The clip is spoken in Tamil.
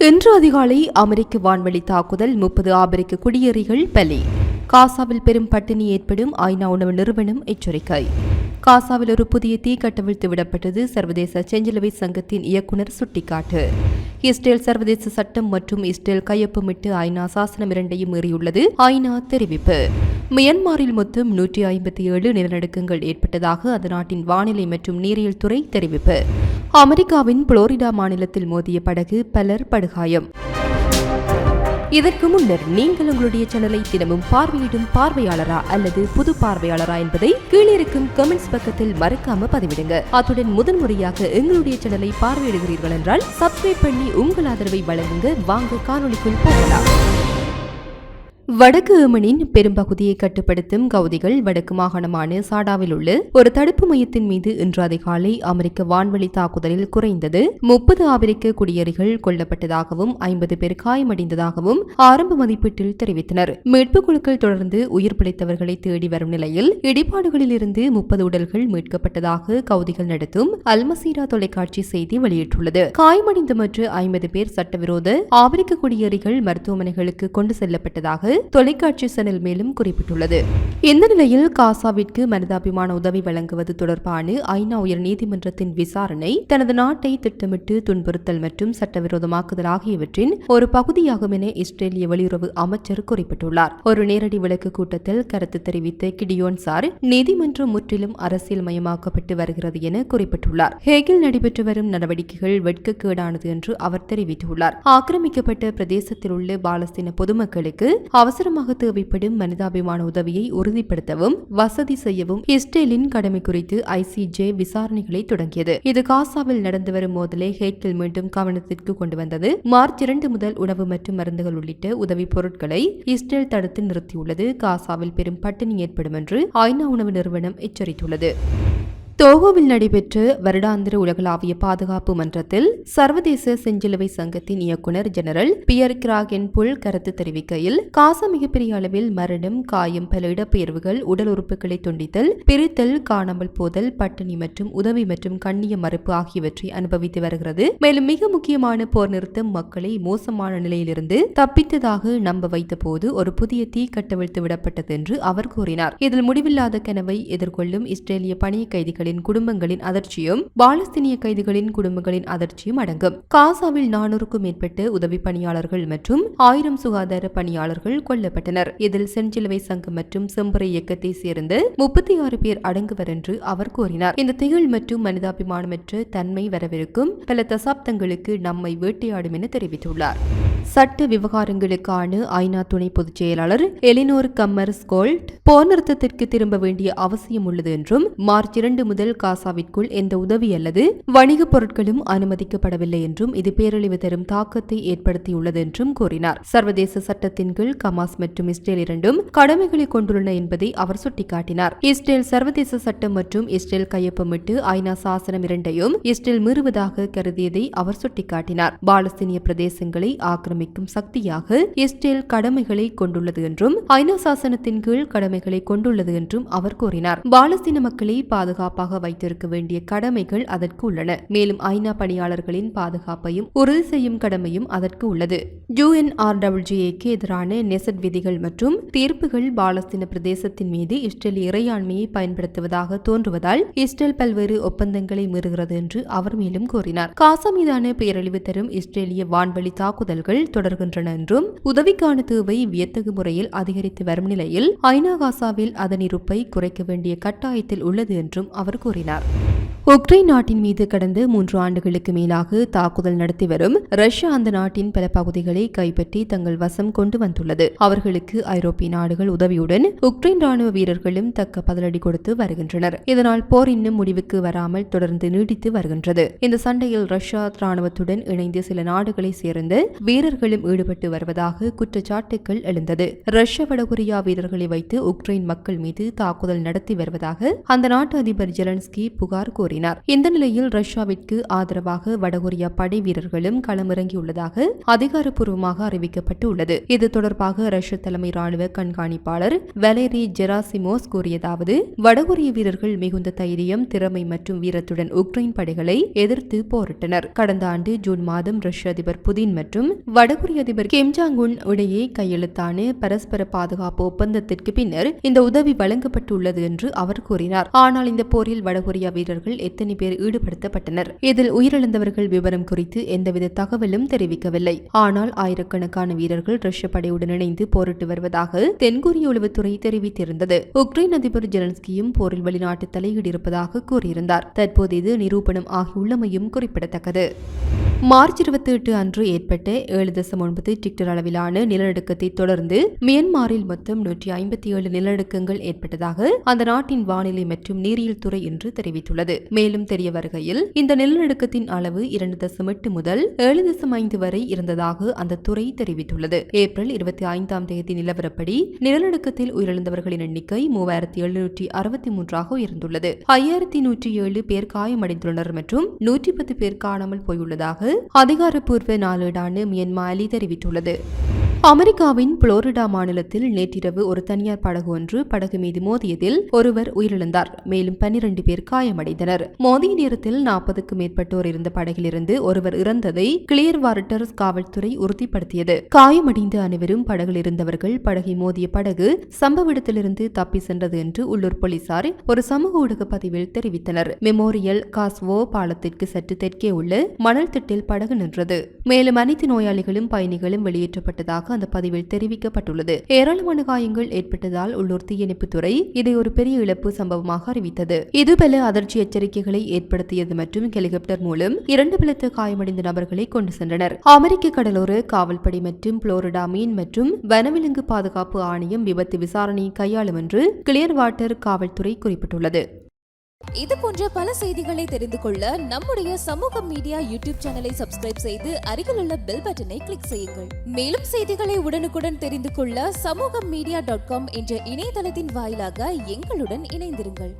இன்று அதிகாலை அமெரிக்க வான்வழி தாக்குதல் 30 ஆபிரிக்க குடியேறிகள் பலி. காசாவில் பெரும் பட்டினி ஏற்படும் ஐநா உணவு நிறுவனம் எச்சரிக்கை. காசாவில் ஒரு புதிய தீ கட்டவிழ்த்து விடப்பட்டது. சர்வதேச செஞ்சிலுவை சங்கத்தின் இயக்குநர் சுட்டிக்காட்டு. இஸ்ரேல் சர்வதேச சட்டம் மற்றும் இஸ்ரேல் கையொப்பமிட்டு ஐநா சாசனம் இரண்டையும் மீறியுள்ளது. ஐநா தெரிவிப்பு. மியான்மரில் மொத்தம் 157 நிலநடுக்கங்கள் ஏற்பட்டதாக அந்த நாட்டின் வானிலை மற்றும் நீரியல் துறை தெரிவிப்பு. அமெரிக்காவின் புளோரிடா மாநிலத்தில் மோதிய படகு, பலர் படுகாயம். இதற்கு முன்னர் நீங்கள் உங்களுடைய சேனலை தினமும் பார்வையிடும் பார்வையாளரா அல்லது புது பார்வையாளரா என்பதை கீழிருக்கும் கமெண்ட்ஸ் பக்கத்தில் மறக்காம பதிவிடுங்க. அத்துடன் முதன்முறையாக எங்களுடைய சேனலை பார்வையிடுகிறீர்கள் என்றால் சப்ஸ்கிரைப் பண்ணி உங்கள் ஆதரவை வழங்குங்க. வாங்க காணொளிக்குள் போகலாம். வடக்கு ஏமனின் பெரும்பகுதியை கட்டுப்படுத்தும் கவுதிகள் வடக்கு மாகாணமான சாடாவில் உள்ள ஒரு தடுப்பு மையத்தின் மீது இன்று அதிகாலை அமெரிக்க வான்வழி தாக்குதலில் குறைந்தது 30 ஆபிரிக்க குடியேறிகள் கொல்லப்பட்டதாகவும் 50 பேர் காயமடைந்ததாகவும் ஆரம்ப மதிப்பீட்டில் தெரிவித்தனர். மீட்பு குழுக்கள் தொடர்ந்து உயிர் பிழைத்தவர்களை தேடி வரும் நிலையில் இடிபாடுகளில் இருந்து 30 உடல்கள் மீட்கப்பட்டதாக கவுதிகள் நடத்தும் அல்மசீரா தொலைக்காட்சி செய்தி வெளியிட்டுள்ளது. காயமடைந்த மற்ற 50 பேர் சட்டவிரோத ஆபிரிக்க குடியேறிகள் மருத்துவமனைகளுக்கு கொண்டு செல்லப்பட்டதாக தொலைக்காட்சி சேனல் மேலும் குறிப்பிட்டுள்ளது. இந்த நிலையில் காசாவிற்கு மனிதாபிமான உதவி வழங்குவது தொடர்பான ஐநா உயர் நீதிமன்றத்தின் விசாரணை தனது நாட்டை திட்டமிட்டு துன்புறுத்தல் மற்றும் சட்டவிரோதமாக்குதல் ஆகியவற்றின் ஒரு பகுதியாகும் என இஸ்ரேலிய வெளியுறவு அமைச்சர் குறிப்பிட்டுள்ளார். ஒரு நேரடி விளக்கு கூட்டத்தில் கருத்து தெரிவித்த கிடியோன் சார், நீதிமன்றம் முற்றிலும் அரசியல் மயமாக்கப்பட்டு வருகிறது என குறிப்பிட்டுள்ளார். ஹேகில் நடைபெற்று வரும் நடவடிக்கைகள் வெட்கக்கேடானது என்று அவர் தெரிவித்துள்ளார். ஆக்கிரமிக்கப்பட்ட பிரதேசத்தில் உள்ள பாலஸ்தீன பொதுமக்களுக்கு அவசரமாக தேவைப்படும் மனிதாபிமான உதவியை உறுதிப்படுத்தவும் வசதி செய்யவும் இஸ்ரேலின் கடமை குறித்து ICJ விசாரணைகளை தொடங்கியது. இது காசாவில் நடந்து வரும் மோதலை ஹேக்கில் மீண்டும் கவனத்திற்கு கொண்டு வந்தது. மார்ச் 2 முதல் உணவு மற்றும் மருந்துகள் உள்ளிட்ட உதவி பொருட்களை இஸ்ரேல் தடுத்து நிறுத்தியுள்ளது. காசாவில் பெரும் பட்டினி ஏற்படும் என்று ஐநா உணவு நிறுவனம் எச்சரித்துள்ளது. தோகோவில் நடைபெற்ற வருடாந்திர உலகளாவிய பாதுகாப்பு மன்றத்தில் சர்வதேச செஞ்சிலுவை சங்கத்தின் இயக்குநர் ஜெனரல் பியர் கிராகென் புல் கருத்து தெரிவிக்கையில், காசா மிகப்பெரிய அளவில் மரணம், காயம், பல இடப்பெயர்வுகள், உடல் உறுப்புகளை துண்டித்தல், பிரித்தல், காணாமல் போதல், பட்டினி மற்றும் உதவி மற்றும் கண்ணிய மறுப்பு ஆகியவற்றை அனுபவித்து வருகிறது. மேலும் மிக முக்கியமான போர் நிறுத்தம் மக்களை மோசமான நிலையிலிருந்து தப்பித்ததாக நம்ப வைத்த போது ஒரு புதிய தீ கட்டவிழ்த்து விடப்பட்டது என்று அவர் கூறினார். இதில் முடிவில்லாத கனவை எதிர்கொள்ளும் இஸ்ரேலிய பணிய கைதிகள் குடும்பங்களின் அதிர்ச்சியும் பாலஸ்தீனிய கைதிகளின் குடும்பங்களின் அதிர்ச்சியும் அடங்கும். காசாவில் 400க்கும் மேற்பட்ட உதவி பணியாளர்கள் மற்றும் 1000 சுகாதார பணியாளர்கள் கொல்லப்பட்டனர். இதில் செஞ்சிலுவை சங்கம் மற்றும் செம்பறை இயக்கத்தை சேர்ந்த 36 பேர் அடங்குவர் என்று அவர் கூறினார். இந்த திகழ் மற்றும் மனிதாபிமானமற்ற தன்மை வரவிருக்கும் பல தசாப்தங்களுக்கு நம்மை வேட்டையாடும் என தெரிவித்துள்ளார். சட்ட விவகாரங்களுக்கான ஐநா துணை பொதுச் செயலாளர் எலினோர் கம்மர்ஸ்கோல்ட் போர் நிறுத்தத்திற்கு திரும்ப வேண்டிய அவசியம் உள்ளது என்றும், மார்ச் 2 முதல் காசாவிற்குள் எந்த உதவி அல்லது வணிகப் பொருட்களும் அனுமதிக்கப்படவில்லை என்றும், இது பேரழிவு தரும் தாக்கத்தை ஏற்படுத்தியுள்ளது என்றும் கூறினார். சர்வதேச சட்டத்தின் கீழ் கமாஸ் மற்றும் இஸ்ரேல் இரண்டும் கடமைகளை கொண்டுள்ளன என்பதை அவர் சுட்டிக்காட்டினார். இஸ்ரேல் சர்வதேச சட்டம் மற்றும் இஸ்ரேல் கையொப்பமிட்டு ஐநா சாசனம் இரண்டையும் இஸ்ரேல் மீறுவதாக கருதியதை அவர் சுட்டிக்காட்டினார். பாலஸ்தீனிய பிரதேசங்களை ஆக்கிரமிக்கும் சக்தியாக இஸ்ரேல் கடமைகளை கொண்டுள்ளது என்றும், ஐநா சாசனத்தின் கீழ் கடமைகளை கொண்டுள்ளது என்றும் அவர் கூறினார். பாலஸ்தீன மக்களை பாதுகாப்பாக வைத்திருக்க வேண்டிய கடமைகள் அதற்கு உள்ளன. மேலும் ஐநா பணியாளர்களின் பாதுகாப்பையும் உறுதி செய்யும் கடமையும் அதற்கு உள்ளது. UNRWAக்கு எதிரான நெசட் விதிகள் மற்றும் தீர்ப்புகள் பாலஸ்தீன பிரதேசத்தின் மீது இஸ்ரேல் இறையாண்மையை பயன்படுத்துவதாக தோன்றுவதால் இஸ்ரேல் பல்வேறு ஒப்பந்தங்களை மீறுகிறது என்று அவர் மேலும் கூறினார். காசா மீதான பேரழிவு தரும் இஸ்ரேலிய வான்வழி தாக்குதல்கள் தொடர்கின்றன என்றும், உதவிக்கான தேவை வியத்தகு முறையில் அதிகரித்து வரும் நிலையில் ஐநா காசாவில் அதன் இருப்பை குறைக்க வேண்டிய கட்டாயத்தில் உள்ளது என்றும் அவர் கூறினார். உக்ரைன் நாட்டின் மீது கடந்த 3 ஆண்டுகளுக்கு மேலாக தாக்குதல் நடத்தி வரும் ரஷ்யா அந்த நாட்டின் பல பகுதிகளை கைப்பற்றி தங்கள் வசம் கொண்டு வந்துள்ளது. அவர்களுக்கு ஐரோப்பிய நாடுகள் உதவியுடன் உக்ரைன் ராணுவ வீரர்களும் தக்க பதிலடி கொடுத்து வருகின்றனர். இதனால் போர் இன்னும் முடிவுக்கு வராமல் தொடர்ந்து நீடித்து வருகின்றது. இந்த சண்டையில் ரஷ்யா ராணுவத்துடன் இணைந்து சில நாடுகளை சேர்ந்த வீரர்களும் ஈடுபட்டு வருவதாக குற்றச்சாட்டுகள் எழுந்தது. ரஷ்யா வடகொரியா வீரர்களை வைத்து உக்ரைன் மக்கள் மீது தாக்குதல் நடத்தி வருவதாக அந்த நாட்டு அதிபர் ஜெலன்ஸ்கி புகார் கூறினார். கூறினார். இந்த நிலையில் ரஷ்யாவிற்கு ஆதரவாக வடகொரியா படை வீரர்களும் களமிறங்கியுள்ளதாக அதிகாரப்பூர்வமாக அறிவிக்கப்பட்டுள்ளது. இது தொடர்பாக ரஷ்ய தலைமை ராணுவ கண்காணிப்பாளர் வலேரி ஜெராசிமோஸ் கூறியதாவது, வடகொரிய வீரர்கள் மிகுந்த தைரியம், திறமை மற்றும் வீரத்துடன் உக்ரைன் படைகளை எதிர்த்து போரிட்டனர். கடந்த ஆண்டு ஜூன் மாதம் ரஷ்ய அதிபர் புதின் மற்றும் வடகொரிய அதிபர் கிம் ஜாங் உன் இடையே கையெழுத்தான பரஸ்பர பாதுகாப்பு ஒப்பந்தத்திற்கு பின்னர் இந்த உதவி வழங்கப்பட்டுள்ளது என்று அவர் கூறினார். ஆனால் இந்த போரில் வடகொரியா வீரர்கள் எத்தனை பேர் ஈடுபடுத்தப்பட்டனர், இதில் உயிரிழந்தவர்கள் விவரம் குறித்து எந்தவித தகவலும் தெரிவிக்கவில்லை. ஆனால் ஆயிரக்கணக்கான வீரர்கள் ரஷ்ய படையுடன் இணைந்து போரிட்டு வருவதாக தென்கொரிய உளவுத்துறை தெரிவித்திருந்தது. உக்ரைன் அதிபர் ஜெலன்ஸ்கியும் போரில் வெளிநாட்டு தலையீடு இருப்பதாக கூறியிருந்தார். தற்போது இது நிரூபணம் ஆகியுள்ளமையும் குறிப்பிடத்தக்கது. மார்ச் 28 அன்று ஏற்பட்ட 7.9 ரிக்டர் அளவிலான நிலநடுக்கத்தை தொடர்ந்து மியான்மரில் மொத்தம் 157 நிலநடுக்கங்கள் ஏற்பட்டதாக அந்த நாட்டின் வானிலை மற்றும் நீரியல் துறை இன்று தெரிவித்துள்ளது. மேலும் தெரிய வருகையில் இந்த நிலநடுக்கத்தின் அளவு 2.8 முதல் 7.5 வரை இருந்ததாக அந்த துறை தெரிவித்துள்ளது. ஏப்ரல் 25ஆம் தேதி நிலவரப்படி நிலநடுக்கத்தில் உயிரிழந்தவர்களின் எண்ணிக்கை 3763 உயர்ந்துள்ளது. 5107 பேர் காயமடைந்துள்ளனர் மற்றும் 110 பேர் காணாமல் போயுள்ளதாக அதிகாரப்பூர்வ நாளேடான மியான்மர் தெரிவித்துள்ளது. அமெரிக்காவின் புளோரிடா மாநிலத்தில் நேற்றிரவு ஒரு தனியார் படகு ஒன்று படகு மீது மோதியதில் ஒருவர் உயிரிழந்தார். மேலும் 12 பேர் காயமடைந்தனர். மோதிய நேரத்தில் 40க்கும் மேற்பட்டோர் இருந்த படகிலிருந்து ஒருவர் இறந்ததை கிளியர் வாட்டர்ஸ் காவல்துறை உறுதிப்படுத்தியது. காயமடைந்த அனைவரும் படகில் இருந்தவர்கள். படகை மோதிய படகு சம்பவ இடத்திலிருந்து தப்பி சென்றது என்று உள்ளூர் போலீசார் ஒரு சமூக ஊடக பதிவில் தெரிவித்தனர். மெமோரியல் காஸ்வோ பாலத்திற்கு சற்று தெற்கே உள்ள மணல் திட்டில் படகு நின்றது. மேலும் அனைத்து நோயாளிகளும் பயணிகளும் வெளியேற்றப்பட்டதாக அந்த பதிவில் தெரிவிக்கப்பட்டுள்ளது. ஏராளமான காயங்கள் ஏற்பட்டதால் உள்ளூர் தீயணைப்புத்துறை இதை ஒரு பெரிய இழப்பு சம்பவமாக அறிவித்தது. இது பல அதிர்ச்சி எச்சரிக்கைகளை ஏற்படுத்தியது மற்றும் ஹெலிகாப்டர் மூலம் 2 பலத்த காயமடைந்த நபர்களை கொண்டு சென்றனர். அமெரிக்க கடலோர காவல்படை மற்றும் புளோரிடா மீன் மற்றும் வனவிலங்கு பாதுகாப்பு ஆணையம் விபத்து விசாரணையை கையாளும் என்று கிளியர் வாட்டர் காவல்துறை குறிப்பிட்டுள்ளது. இது போன்ற பல செய்திகளை தெரிந்து கொள்ள நம்முடைய சமூக மீடியா யூடியூப் சேனலை சப்ஸ்கிரைப் செய்து அருகில் உள்ள பெல் பட்டனை கிளிக் செய்யுங்கள். மேலும் செய்திகளை உடனுக்குடன் தெரிந்து கொள்ள சமூகமீடியா.com என்ற இணையதளத்தின் வாயிலாக எங்களுடன் இணைந்திருங்கள்.